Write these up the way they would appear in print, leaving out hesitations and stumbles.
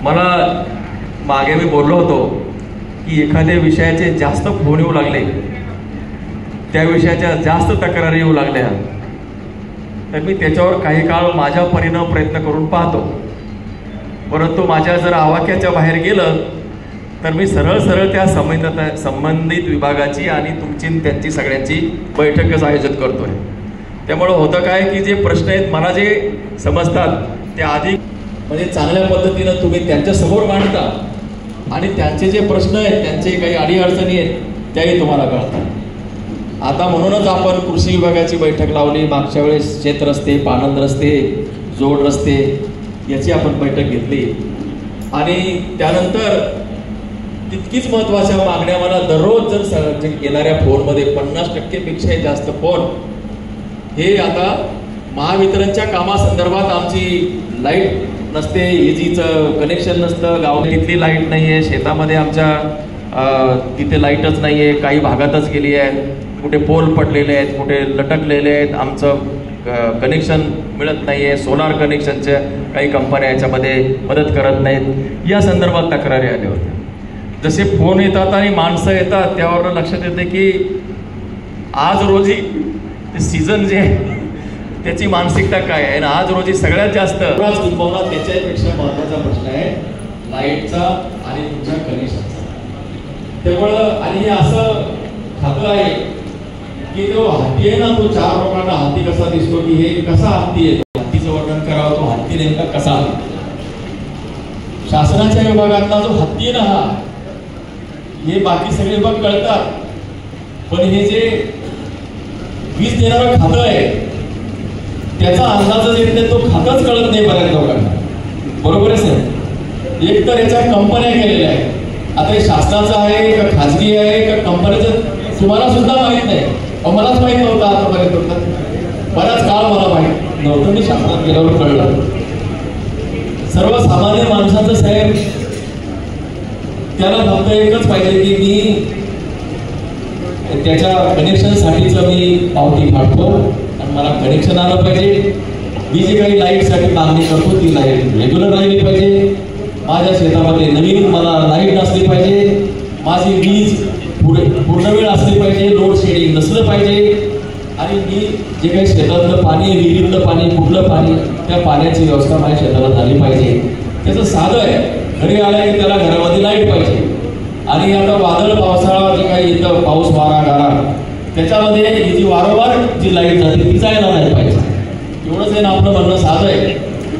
मला मागे मी बोललो होतो की एखाद्या विषयाचे जास्त फोन येऊ लागले, त्या विषयाच्या जास्त तक्रारी येऊ लागल्या, तर मी त्याच्यावर काही काळ माझ्या परीनं प्रयत्न करून पाहतो. परंतु माझ्या जर आवाक्याच्या बाहेर गेलं तर मी सरळ सरळ त्या संबंधित विभागाची आणि तुमची त्यांची सगळ्यांची बैठकच आयोजित करतोय. त्यामुळं होतं काय की जे प्रश्न आहेत मला जे समजतात ते अधिक म्हणजे चांगल्या पद्धतीनं तुम्ही त्यांच्यासमोर मांडता आणि त्यांचे जे प्रश्न आहेत, त्यांचे काही अडीअडचणी आहेत त्याही तुम्हाला कळतात. आता म्हणूनच आपण कृषी विभागाची बैठक लावली. मागच्या वेळेस शेत रस्ते, पाणंद रस्ते, जोड रस्ते याची आपण बैठक घेतली आणि त्यानंतर तितकीच महत्त्वाच्या मागण्या मला दररोज जर येणाऱ्या फोनमध्ये 50% जास्त फोन हे आता महावितरणच्या कामासंदर्भात आमची लाईट नसते, इजीचं कनेक्शन नसतं, गावात तिथली लाईट नाही आहे, शेतामध्ये आमच्या तिथे लाईटच नाही आहे, काही भागातच गेली आहे, कुठे पोल पडलेले आहेत, कुठे लटकलेले आहेत, आमचं कनेक्शन मिळत नाही आहे, सोलार कनेक्शनच्या काही कंपन्या याच्यामध्ये मदत करत नाहीत, या संदर्भात तक्रारी आल्या होत्या. जसे फोन येतात आणि माणसं येतात त्यावरून लक्षात येते की आज रोजी ते सीझन जे आहे त्याची मानसिकता काय आहे. आणि आज रोजी सगळ्यात जास्त किंबहुना त्याच्यापेक्षा महत्त्वाचा प्रश्न आहे लाईटचा आणि तुमच्या कनेक्शनचा. त्यामुळं आणि हे असं खातं आहे की जो हत्ती आहे ना, तो 4 लोकांना हत्ती कसा दिसतो की हे कसा हत्ती आहे, हत्तीचं वर्णन करावं, तो हत्ती नेमका कसा. शासनाच्या विभागातला जो हत्ती आहे ना हा, हे बाकी सगळे विभाग कळतात, पण हे जे वीज देणारं खातं आहे त्याचा अंदाजच येत नाही, तो खातच कळत नाही बऱ्याच लोकांना. बरोबर आहे सर. एक तर याच्या कंपन्या केलेल्या आहेत. आता हे शासनाचं आहे का खाजगी आहे का कंपनीचं तुम्हाला सुद्धा माहीत नाही. मलाच माहीत नव्हतं आतापर्यंत होतं, बराच काळ मला माहीत नव्हतं, मी शासनात गेल्यावर कळलं. सर्वसामान्य माणसाचं साहेब त्याला फक्त एकच पाहिजे की मी त्याच्या कनेक्शनसाठीचं मी पावती फाडतो आणि मला कनेक्शन आलं पाहिजे. मी जे काही लाईटसाठी मागणी करतो ती लाईट रेग्युलर राहिली पाहिजे. माझ्या शेतामध्ये नवीन मला लाईट असली पाहिजे. माझी वीज पूर्ण वेळ असली पाहिजे, लोड शेडिंग नसलं पाहिजे. आणि मी जे काही शेतातलं पाणी, विहिरीतलं पाणी, कुठलं पाणी, त्या पाण्याची व्यवस्था माझ्या शेताला झाली पाहिजे. त्याचं साधं आहे, घरी आलं की त्याला घरामध्ये लाईट पाहिजे. आणि आता वादळ पावसाळा जे काही येतं, पाऊस वारा गारा, त्याच्यामध्ये ही जी वारंवार जी लाईट जाते ती जायला नाही पाहिजे. एवढंच आहे ना आपलं म्हणणं. साधं आहे.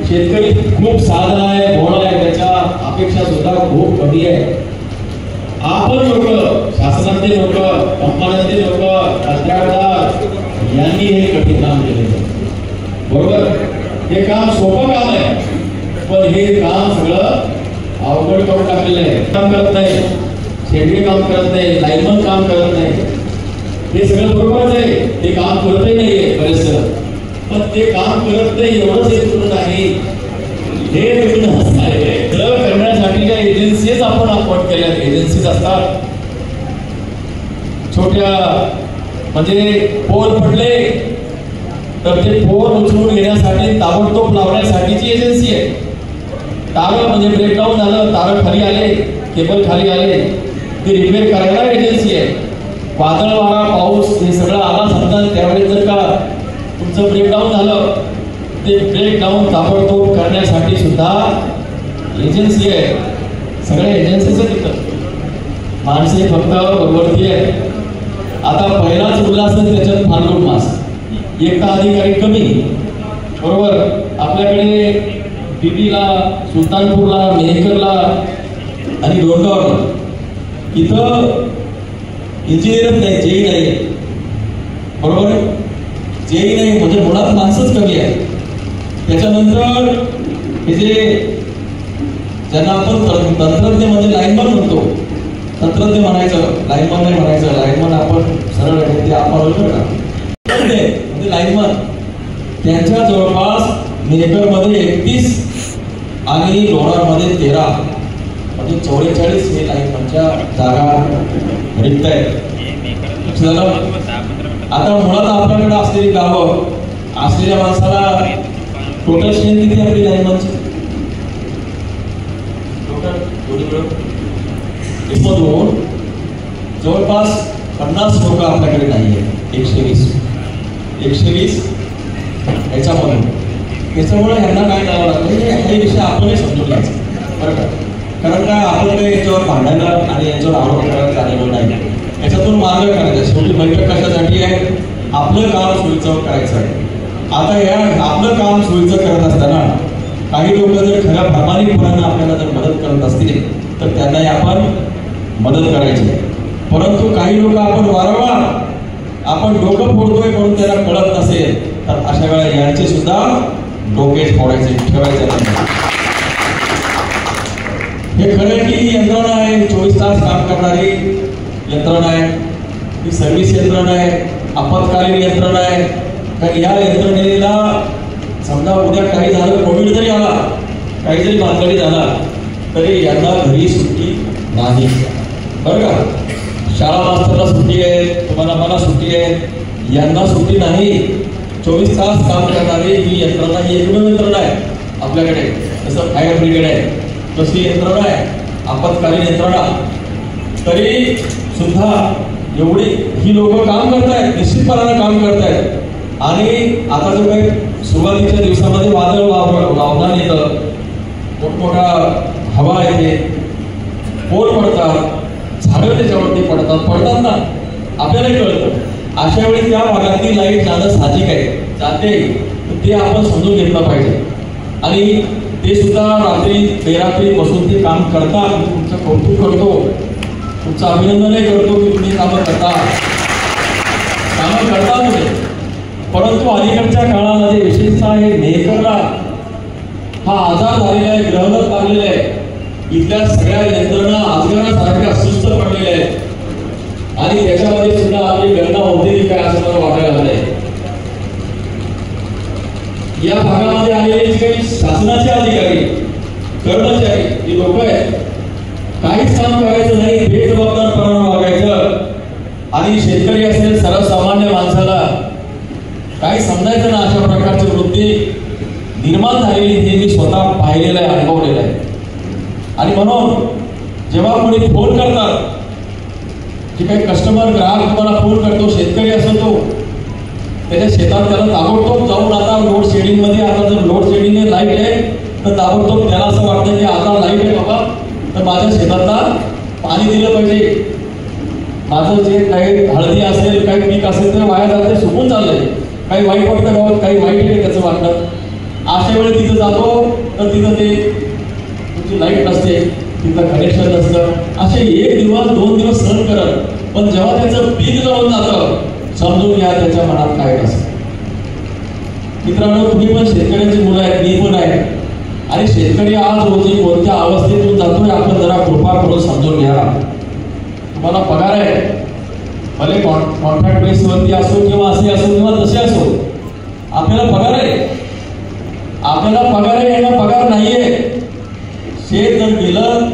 शेतकरी खूप साधा आहे, भोळा आहे, त्याच्या अपेक्षा सुद्धा खूप कमी आहे. आपण लोक, शासनातले लोक, कंपन्यातले लोक, कंत्राटदार यांनी हे कठीण काम केलेलं. बरोबर. हे काम सोपं काम आहे, पण हे काम सगळं अवघड करून टाकलेलं आहे. काम करत नाही, शेतकरी काम करत नाही, लाईनमन काम करत नाही. हे सगळं बरोबरच आहे, ते काम करतही नाहीये बरेच, पण ते काम करत नाही एवढंच हे नाही. हे करण्यासाठीच्या एजन्सीज आपण अपॉइंट केल्या. एजन्सीज असतात छोट्या, म्हणजे पोल पडले तर ते पोल उचलून घेण्यासाठी, ताबडतोब लावण्यासाठीची एजन्सी आहे. तारं म्हणजे ब्रेकडाऊन झालं, तारं खाली आले, केबल खाली आले, ते रिपेअर करायला एजन्सी आहे. वादळ वारा पाऊस हे सगळं आला समजा, त्यावेळेस जर का तुमचं ब्रेकडाऊन झालं, ते ब्रेकडाऊन ताबडतोब करण्यासाठी सुद्धा एजन्सी आहे. सगळ्या एजन्सीचं तिथं माणसे फक्त वरती आहे. आता पहिलाच उल्हास त्याच्यात फाल्गुन मास, एकटा अधिकारी कमी. बरोबर. आपल्याकडे दिल्लीला, सुलतानपूरला, मेहकरला आणि डोंगावरला इथं इंजिनियरच नाही, जेई नाही. बरोबर आहे. जेई नाही म्हणजे मुळात माणसंच कमी आहे. त्याच्यानंतर हे जे ज्यांना आपण तंत्रज्ञ म्हणजे लाईनमन म्हणतो, तंत्रज्ञ म्हणायचं, लाईनमन नाही म्हणायचं. लाईनमन आपण सरळ ते आपण म्हणजे लाईनमन, त्यांच्या जवळपास मेहकरमध्ये 31 आणि लोणारमध्ये 13 म्हणजे 44 हे लाईनमनच्या जागा रिक्त आहेत. आता मुळात आपल्याकडे असलेली गावं, असलेल्या माणसाला टोटल स्ट्रेंथ किती आपली लाईनमनची? टोटल दोन्ही मिळून इसमधून जवळपास 50 लोक आपल्याकडे नाही आहे. 120 याच्यामधून. त्याच्यामुळे यांना काय करावं लागतं, हे विषय आपणही समजून घ्यायचा बरं का. कारण काय आपण काही याच्यावर भांडायला आणि याच्यावर आरोप करायला आलेलो नाही. याच्यातून मार्ग करायचा. शेवटी बैठक कशासाठी आहे? आपलं काम सोयीचं करायचं आहे. आता या आपलं काम सोयीचं करत असताना काही लोक जर खऱ्या प्रामाणिकपणानं आपल्याला जर मदत करत असतील तर त्यांनाही आपण मदत करायची. परंतु काही लोक आपण वारंवार आपण डोकं फोडतोय म्हणून त्याला कळत नसेल तर अशा वेळेला यांचे सुद्धा डोके फोडायचे ठेवायचे नाही. हे खरं की ही यंत्रणा आहे, 24 तास काम करणारी यंत्रणा आहे, ही सर्व्हिस यंत्रणा आहे, आपत्कालीन यंत्रणा आहे. तर या यंत्रणेला समजा उद्या काही झालं, कोविड जरी आला, काही जरी भानगडी झाला तरी यांना घरी सुट्टी नाही बरं का. शाळा मास्तरला सुट्टी आहे, तुम्हाला मला सुट्टी आहे, यांना सुट्टी नाही. 24 तास काम करणारी ही यंत्रणा, ही एकमेव यंत्रणा आहे आपल्याकडे. जसं फायर ब्रिगेड आहे तशी यंत्रणा आहे, आपत्कालीन यंत्रणा. तरी सुद्धा एवढी ही लोक काम करतायत, निश्चितपणानं काम करतायत. आणि आता जो काही सुरुवातीच्या दिवसामध्ये वादळ वावदान येतं, मोठमोठा हवा येते, पोल पडतात, झाडं त्याच्यावरती पडतात ना, आपल्यालाही कळतं. अशा वेळी त्या भागातली लाईट जाणं साहजिक आहे, जाते, ते आपण समजून घेतलं पाहिजे. आणि ते सुद्धा रात्री बेरात्री बसून ते काम करतात. तुमचं कौतुक करतो, तुमचं अभिनंदनही करतो की तुम्ही कामं करता म्हणजे. परंतु अलीकडच्या काळामध्ये विशेषतः हे मेहकरला हा आजार झालेला आहे, ग्रहणच लागलेलं आहे. इथल्या सगळ्या यंत्रणा अजगरासारख्या सुस्त पडलेल्या आहेत आणि त्याच्यामध्ये सुद्धा आपली गणना होते काय असं मला वाटायला लागलंय. या भागामध्ये आलेले जे काही शासनाचे अधिकारी कर्मचारी जे लोक आहेत, काहीच काम करायचं नाही, बेजबाबदारपणानं वागायचं. आणि शेतकरी असेल, सर्वसामान्य माणसाला काही समजायचं ना, अशा प्रकारची वृत्ती निर्माण झालेली हे मी स्वतः पाहिलेलं आहे, अनुभवलेलं आहे. आणि म्हणून जेव्हा कोणी फोन करतात, जे काही कस्टमर ग्राहक तुम्हाला फोन करतो, शेतकरी असतो, त्याच्या शेतात त्याला ताबडतोब जाऊन आता लोड शेडिंग मध्ये, आता जर लोड शेडिंग लाईट आहे तर ताबडतोब त्याला असं वाटतं की आता लाईट आहे बाबा, तर माझ्या शेतातला पाणी दिलं पाहिजे. माझं जे काही हळदी असेल, काही पीक असेल तर वाया जाते, सुकून चाललंय, काही वाईट वाटतं गावात, काही वाईट आहे त्याचं वाटतं. अशा वेळी तिथं जातो तर तिथं ते तुमची लाईट नसते, तिथं कनेक्शन नसतं. असे 1 दिवस 2 दिवस सहन करत, पण जेव्हा त्याचं पीक जळून जातं समजून घ्या त्याच्या मनात काय असतं. मित्रांनो, तुम्ही पण शेतकऱ्यांची मुलं आहेत, मी पण आहे. आणि शेतकरी आज रोजी कोणत्या अवस्थेतून जातोय आपण जरा कृपा करून समजून घ्या. तुम्हाला पगार आहे, भले कॉन्ट्रॅक्ट बेसवरती असो किंवा असे असो किंवा तसे असो, आपल्याला पगार आहे. आपल्याला पगार आहे, यांना पगार नाहीये. शेत जर गेलं,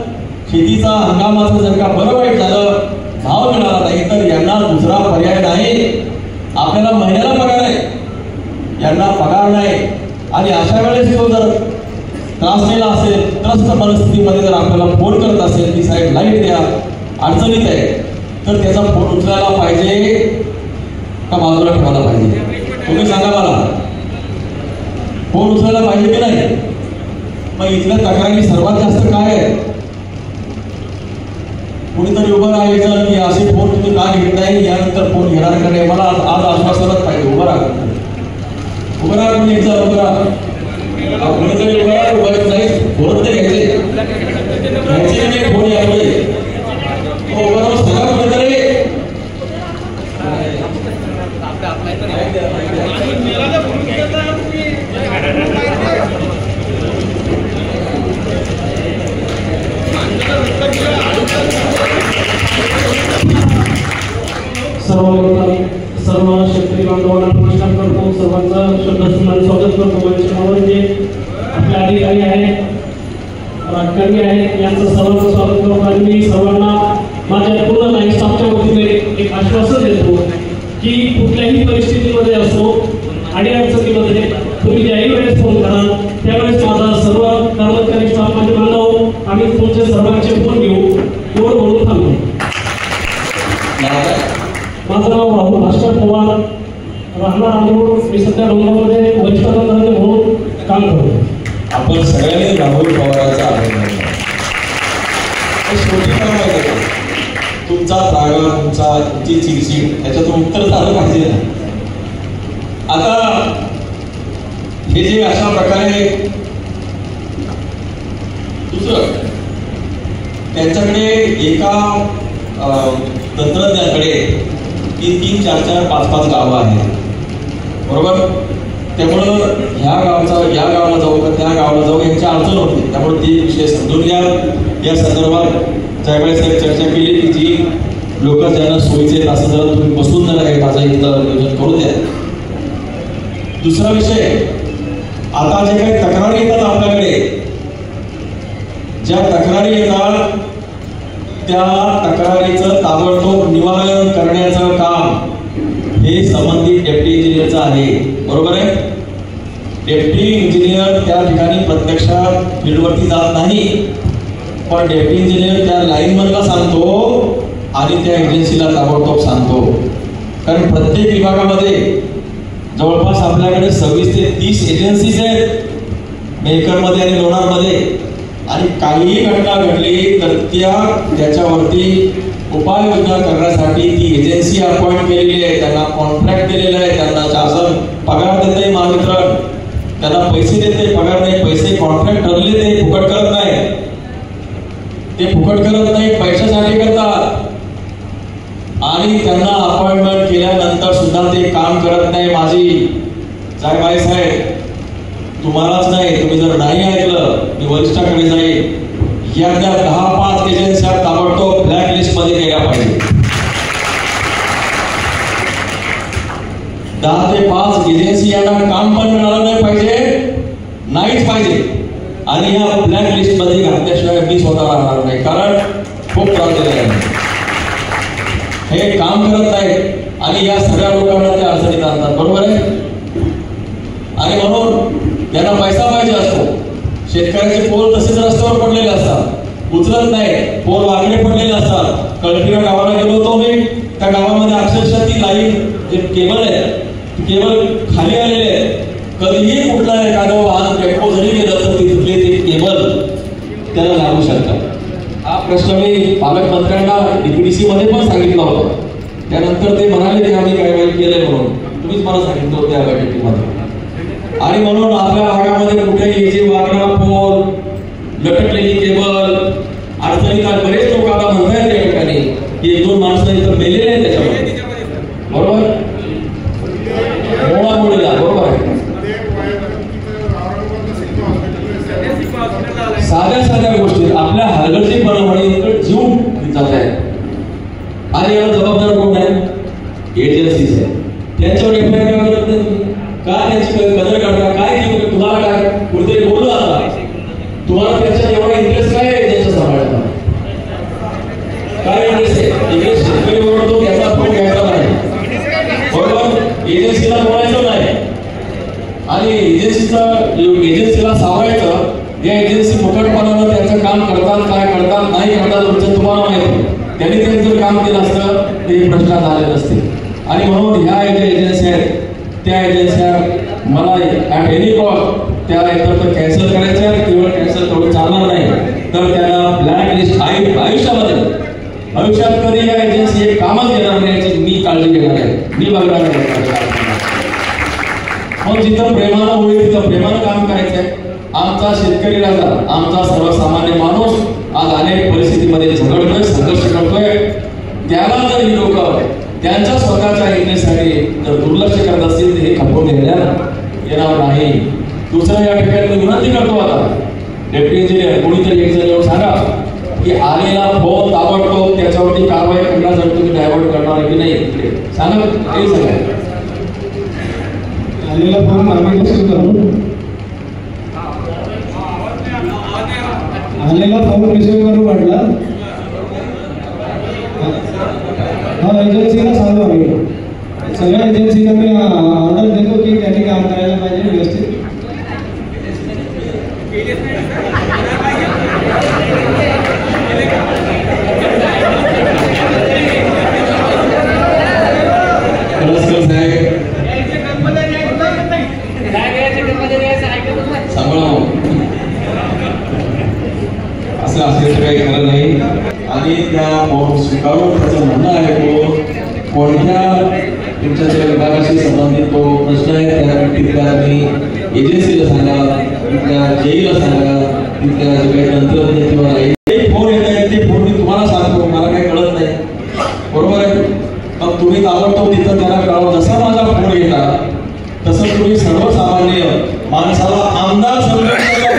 शेतीचा हंगामाचं जर का बरं वाईट झालं, भाव मिळाला नाही तर यांना दुसरा पर्याय नाही. आपल्याला महिन्याला पगार आहे, यांना पगार नाही. आणि अशा वेळेस तो जर त्रासलेला असेल, त्रस्त परिस्थितीमध्ये जर आपल्याला फोन करत असेल की साहेब लाईट द्या, अडचणीत आहे, तर त्याचा फोन उचलायला पाहिजे का बाजूला ठेवायला पाहिजे? तुम्ही सांगा मला, फोन उचलायला पाहिजे की नाही? मग इथल्या तक्रारी सर्वात जास्त काय आहे? कुणीतरी उभं राहायचं की असे फोन तुम्ही का घेत नाही, यानंतर फोन घेणार का नाही, मला आज आश्वासनच पाहिजे. उभं राहा, उभं राहा, कोणी यायचं उभं राहा, कुणीतरी उभं राहा, उभं नाही फोन ते घ्यायचे नाही, फोन यापुढे उभं राहून सगळा कुणीतरी सर्व शेतकरी बांधवांना नमस्कार करतो. सर्वांचं श्रद्धासुमन स्वागत करतो. मंचावर जे आपले अधिकारी आहेत, राजकारणी आहेत, यांचं सर्वांचं स्वागत करतो. आणि मी सर्वांना माझ्या पूर्ण लाईफ स्टाफच्या वतीने एक आश्वासन देतो की कुठल्याही परिस्थितीमध्ये असो, अडीअडचणीमध्ये तुम्ही ज्याही वेळेस फोन कराल काम करतो. आपण सगळ्यांनी राहुल पवारांचा आदर करावा. शेवटी काय माहिती का, तुमचा रागा, तुमची चिडचिड त्याच्यातून उत्तर झालं पाहिजे ना. आता हे जे अशा प्रकारे दुसरं त्यांच्याकडे एका तंत्रज्ञाकडे 3-3, 4-4, 5-5 गावं आहेत, बरोबर. त्यामुळं ह्या गावाचा या गावाला जाऊ का त्या गावाला जाऊ यांची अडचण होती. त्यामुळे ती विषय समजून घ्या. या संदर्भात जयबाई साहेब चर्चा केली की जी लोक ज्यांना सोयीचे आहेत असं जर तुम्ही बसून जर आहे माझं इथलं नियोजन करू द्या. दुसरा विषय, आता जे काही तक्रारी येतात आपल्याकडे, ज्या तक्रारी येतात त्या तक्रारीचं ताबडतोब निवारण करण्याचं काम हे संबंधित डेप्टी इंजिनियरचं आहे, बरोबर आहे. डेप्टी इंजिनियर त्या ठिकाणी प्रत्यक्षात फील्डवरती जात नाही, पण डेप्टी इंजिनियर त्या लाईनमनला सांगतो आणि त्या एजन्सीला ताबडतोब सांगतो. कारण प्रत्येक विभागामध्ये जवळपास आपल्याकडे 26 ते 30 एजन्सीज आहेत मेहकरमध्ये आणि लोणारमध्ये. आणि काहीही घटना घडली तर त्याच्यावरती उपाययोजना करण्यासाठी ती एजन्सी अपॉइंट केलेली आहे, त्यांना कॉन्ट्रॅक्ट दिलेला आहे, त्यांना शासन पगार देते, महावितरण त्यांना पैसे देते, पगार नाही, पैसे कॉन्ट्रॅक्ट ठरले ते फुकट करत नाही, ते फुकट करत नाही, पैशासाठी करतात. आणि त्यांना अपॉइंटमेंट केल्यानंतर सुद्धा ते काम करत नाही. माझी जयबाई साहेब, तुम्हालाच नाही, तुम्ही जर नाही ऐकलं मी वरिष्ठाकडे जाईल, या 10-5 एजन्स्या ताबडतोब ब्लॅक लिस्ट मध्ये गेल्या पाहिजे. 10 ते 5 एजन्सी यांना काम पण मिळालं नाही पाहिजे, नाहीच पाहिजे. आणि या ब्लॅक लिस्ट मध्ये घातल्याशिवाय मी स्वतः राहणार नाही. कारण खूप त्रास दिला आहे, हे काम करत नाहीत आणि या सगळ्या लोकांना ते अडचणीत आणतात, बरोबर आहे. आणि म्हणून त्यांना पैसा पाहिजे असतो. शेतकऱ्याचे पोल तसेच रस्त्यावर पडलेले असतात, उचलत नाही, पोल वाकडे पडलेले असतात. कळपिरा गावाला गेलो होतो मी, त्या गावामध्ये अक्षरशः ती लाईन जे केबल आहे केबल खाली आलेले आहे. कधीही कुठला एखादं वाहन टेम्पो जरी गेलं तर तिथले ते केबल त्याला लागू शकतात. हा प्रश्न मी पालकमंत्र्यांना डीपीडीसी मध्ये पण सांगितला होता. त्यानंतर ते म्हणाले की आम्ही काय केलंय म्हणून, तुम्हीच मला सांगितलं होतं त्या बैठकीमध्ये. आणि म्हणून आपल्या भागामध्ये कुठेही जे वाकडा पोल, लटकलेली केबल अडचणीत बरेच लोक आता म्हणतायत त्या ठिकाणी की 1-2 माणसं इथं मेलेले आहेत त्याच्यामध्ये, बरोबर. मुळामुळेला बरोबर आहे. साध्या गोष्टी आपल्या हलगर्जीपणामुळे जीव जात आहे. आणि याला जबाबदार कोण आहे? एजन्सीज आहे. त्यांच्यावर एफआयआर का करत नाही? का त्यांची कदर करता? काय तुम्हाला काय कुठेतरी बोललो आता, तुम्हाला त्याच्यात एवढा इंटरेस्ट काय आहे त्यांच्या सांभाळायला? काय इंटरेस्ट आहे? इंटरेस्ट शेतकरी ओरडतो त्याचा फोन घ्यायचा नाही, बरोबर. एजन्सीला बोलायचं नाही आणि एजन्सीला सावरायचं. या एजन्सी फुकटपणानं त्यांचं काम करतात, काय करतात नाही करतात तुमचं तुम्हाला माहिती. त्यांनी त्यांचं काम केलं असतं तर हे प्रश्न झाले नसते. आणि म्हणून ह्या ज्या एजन्सी आहेत त्या एजन्स्या मला ॲट एनी कॉस्ट त्या एकतर तर कॅन्सल करायच्या, केवळ कॅन्सल करून चालणार नाही तर त्याला ब्लॅक लिस्ट भविष्यात कधी या एजन्सी हे कामच घेणार नाही याची मी काळजी घेणार आहे, मी बघणार आहे. मग जिथं प्रेमानं होईल तिथं प्रेमानं काम करायचंय. आमचा शेतकरी राजा, आमचा सर्वसामान्य माणूस आज अनेक परिस्थितीमध्ये झगडतोय, संघर्ष करतोय. त्याला जर ही लोक त्यांच्या स्वतःच्या इंटरेस्टसाठी जर दुर्लक्ष करत असतील तर हे खपवून घेण्यात येणार नाही. दुसरं या ठिकाणी मी विनंती करतो आता डेप्टी इंजिनियर कोणीतरी एक जण येऊन सांगा की आलेला फोन ताबडतोब त्याच्यावरती कारवाई करण्यासाठी तुम्ही डायव्हर्ट करणार की नाही, सांगा. हे सांगा आलेला फोन आम्ही रिसीव करू, आलेला फोन रिसीव करू म्हटलं. हा एजन्सीला सांगू आम्ही, सगळ्या एजन्सीला मी ऑर्डर देतो की त्यांनी काम करायला पाहिजे व्यवस्थित. त्याचं काही खरं नाही. आणि त्या स्वीकारून त्याचं म्हणणं आहे कोणत्या तुमच्या विभागाशी संबंधित तो प्रश्न आहे त्या तिथल्या तुम्ही एजन्सीला सांगा, तिथल्या जेईला सांगा, तिथल्या जे काही तंत्रज्ञ किंवा फोन येत आहेत ते फोन मी तुम्हाला सांगतो, मला काही कळत नाही, बरोबर आहे. मग तुम्ही ताबडतोब तिथं त्याला कळवा. जसा माझा फोन येता तसं तुम्ही सर्वसामान्य माणसाला आमदार समजून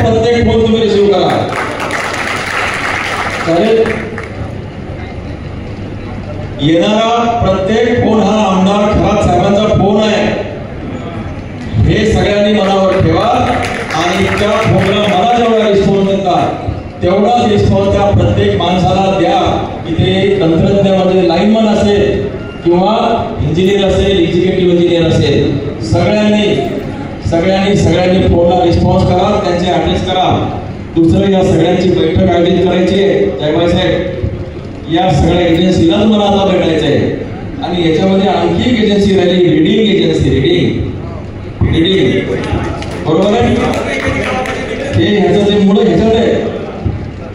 प्रत्येक फोन तुम्ही रिसिव्ह करा, चालेल. येणारा प्रत्येक फोन हा आमदार खरात साहेबांचा फोन आहे हे सगळ्यांनी मनावर ठेवा. आणि त्या फोनला मला जेवढा रिस्पॉन्स देतात तेवढाच रिस्पॉन्स त्या प्रत्येक माणसाला द्या. इथे तंत्रज्ञ म्हणजे लाईनमन असेल किंवा इंजिनियर असेल, एक्झिक्युटिव्ह इंजिनियर असेल, सगळ्यांनी फोनला रिस्पॉन्स करा, त्यांचे अटेस्ट करा. दुसरं या सगळ्यांची बैठक आयोजित करायची आहे जयभाई साहेब. या सगळ्या एजन्सीलाच मला आता भेटायचं आहे. आणि याच्यामध्ये आणखी एक एजन्सी राहिली, रीडिंग एजन्सी. रीडिंग बरोबर आहे. हे ह्याचं जे मुलं ह्याच्यात आहे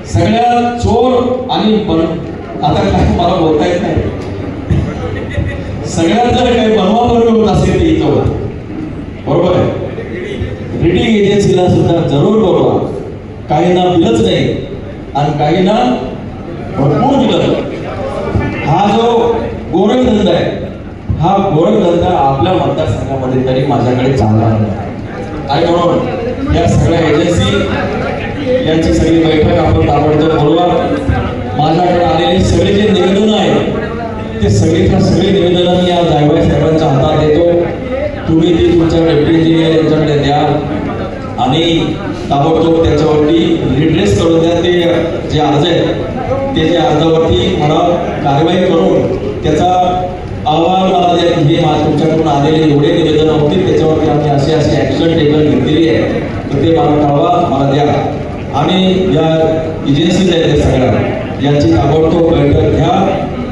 सगळ्या चोर आणि आता काय मला बोलता येत नाही, सगळ्यात जर काही बनवाबनवी होत असेल ते इथं, बरोबर आहे. रीडिंग एजन्सीला सुद्धा जरूर बोलवा. काहींना दिलंच नाही आणि काहींना भरपूर दिलं. हा जो गोरखधंदा आहे हा गोरखधंदा आपल्या मतदारसंघामध्ये तरी माझ्याकडे चांगला नाही. आणि म्हणून या सगळ्या एजन्सी यांची सगळी बैठक आपण ताबडतोब बोलवा. माझ्याकडे आलेले सगळे जे निवेदन आहे ते सगळे निवेदन मी या जयभाई साहेबांच्या हातात देतो. तुम्ही ती तुमच्या डेप्युटी इंजिनियर यांच्याकडे द्या आणि ताबडतोब त्याच्यावरती रिड्रेस करून द्या. ते जे अर्ज आहेत ते जे अर्जावरती मला कारवाई करून त्याचा अहवाल मला द्या. हे तुमच्याकडून आलेले एवढे निवेदन होतील त्याच्यावरती आम्ही अशी ऍक्शन टेबल घेतलेली आहे तर ते मला कळवा, मला द्या. आणि या एजन्सीज आहेत सगळ्या यांची ताबडतोब बैठक घ्या.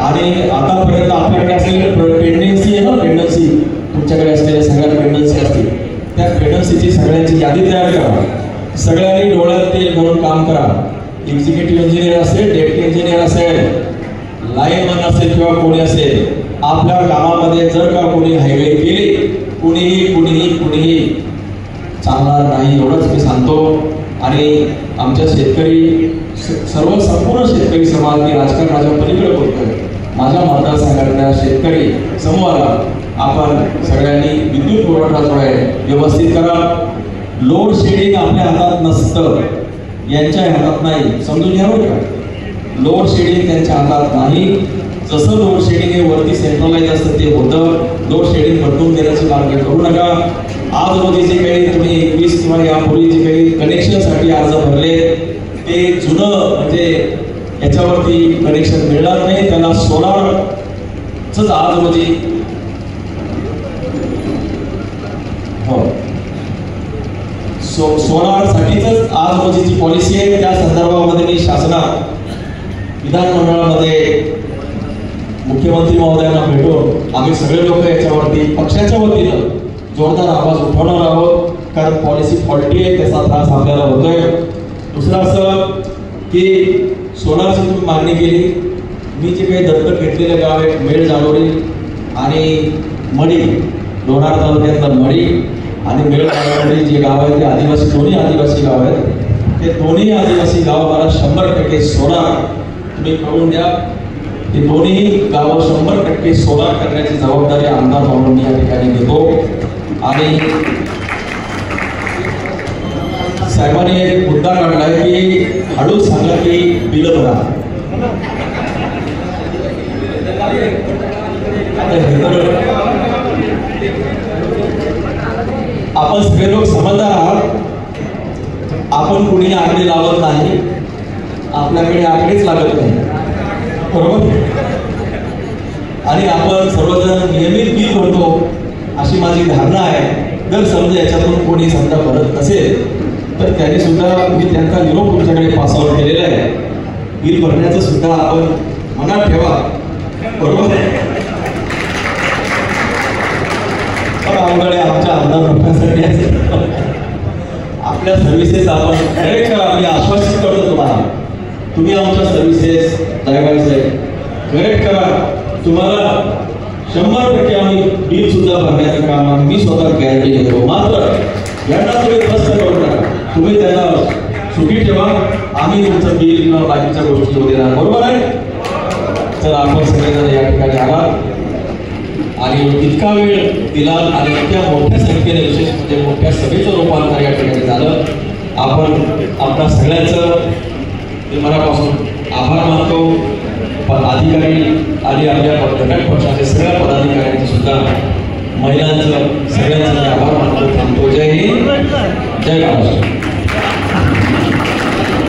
आणि आतापर्यंत आपल्याकडे असलेले पेंडन्सी आहे ना, पेंडन्सी तुमच्याकडे असलेल्या सगळ्या पेंडन्सी असतील त्या पेंडन्सीची सगळ्यांची यादी तयार करा. सगळ्यांनी डोळ्यात तेल घालून काम करा. एक्झिक्युटिव्ह इंजिनियर असेल, डेप्युटी इंजिनियर असेल, लाईनमन असेल किंवा कोणी असेल, आपल्या कामामध्ये जर का कोणी हायवे केली कुणीही चालणार नाही एवढंच मी सांगतो. आणि आमच्या शेतकरी संपूर्ण शेतकरी समाज मी राजकारणाच्या पलीकडे बोलतोय. माझ्या मतदारसंघातल्या शेतकरी समूहाला आपण सगळ्यांनी विद्युत पुरवठा जो आहे व्यवस्थित करा. लोड शेडिंग आपल्या हातात नसतं, यांच्या हातात नाही, समजून घ्यावं का. लोड शेडिंग त्यांच्या हातात नाही. जसं लोड शेडिंग हे वरती सेंट्रलाइज असतं ते होतं. लोड शेडिंग बदलून देण्याची मार्ग करू नका. आज रोजी जे काही तुम्ही 21 किंवा यापूर्वी जे काही कनेक्शनसाठी अर्ज भरले ते जुनं म्हणजे याच्यावरती कनेक्शन मिळणार नाही. त्याला सोलारच आज रोजी सोलार साठीच आज रोजीची पॉलिसी आहे. त्या संदर्भामध्ये मी शासनात विधानमंडळामध्ये मुख्यमंत्री महोदयांना भेटून आम्ही सगळे लोक याच्यावरती पक्षाच्या वतीनं जोरदार आवाज उठवणार आहोत. कारण पॉलिसी फॉल्टी आहे, त्याचा त्रास आपल्याला होतोय. दुसरं असं की सोलारची तुम्ही मागणी केली. मी जे काही दत्तक घेतलेले गाव आहे मेळ जालोरी आणि मडी, लोणार तालुक्यातलं मडी आणि मेळ जालोरी जे गाव आहे ते आदिवासी, दोन्ही आदिवासी गाव आहेत. ते दोन्ही आदिवासी गाव मला 100% सोलार तुम्ही करून द्या. ते दोन्ही गावं 100% सोलार करण्याची जबाबदारी आमदार म्हणून मी या ठिकाणी घेतो. आणि साहेबांनी एक मुद्दा काढलाय की हळूच सांगा की बिल भरा. आपण सगळे लोक समजदार आहात. आपण कुणी आकडे लावत नाही, आपल्याकडे आकडेच लागत नाही, बरोबर. आणि आपण सर्वजण नियमित बिल भरतो अशी माझी धारणा आहे. जर समजा याच्यातून कोणी समजा भरत नसेल तर त्याने सुद्धा मी त्यांचा निरोप तुमच्याकडे पास आउट केलेला आहे. बिल भरण्याचं सुद्धा आपण मनात ठेवा, बरोबर. आमच्या आमदार लोकांसाठी आपल्या सर्व्हिसेस आपण खरेखर आम्ही आश्वासित करतो तुम्हाला तुम्ही आमच्या सर्व्हिसेस दयाबाईचे करेक्ट करा. तुम्हाला 100% आम्ही बिल सुद्धा भरण्याचं काम मी स्वतः गॅरंटी देतो. मात्र यांना तुम्ही त्रस्त करू नका. तुम्ही त्यांना सुखी ठेवा. आम्ही तुमचं बिल किंवा बाकीच्या गोष्टी होऊ देणार. बरोबर आहे. तर आपण सगळेजण या ठिकाणी आलात आणि इतका वेळ दिला आणि इतक्या मोठ्या संख्येने विशेष म्हणजे मोठ्या सभेचं रूपांतर या ठिकाणी झालं. आपण आपल्या सगळ्यांचं मनापासून आभार मानतो. पण अधिकारी आणि आपल्या घटक पक्षाचे सगळ्या पदाधिकाऱ्यांचे सुद्धा महिलांचं सगळ्यांचं आभार मानतो. थांबतो. जय हिंद, जय महाराष्ट्र.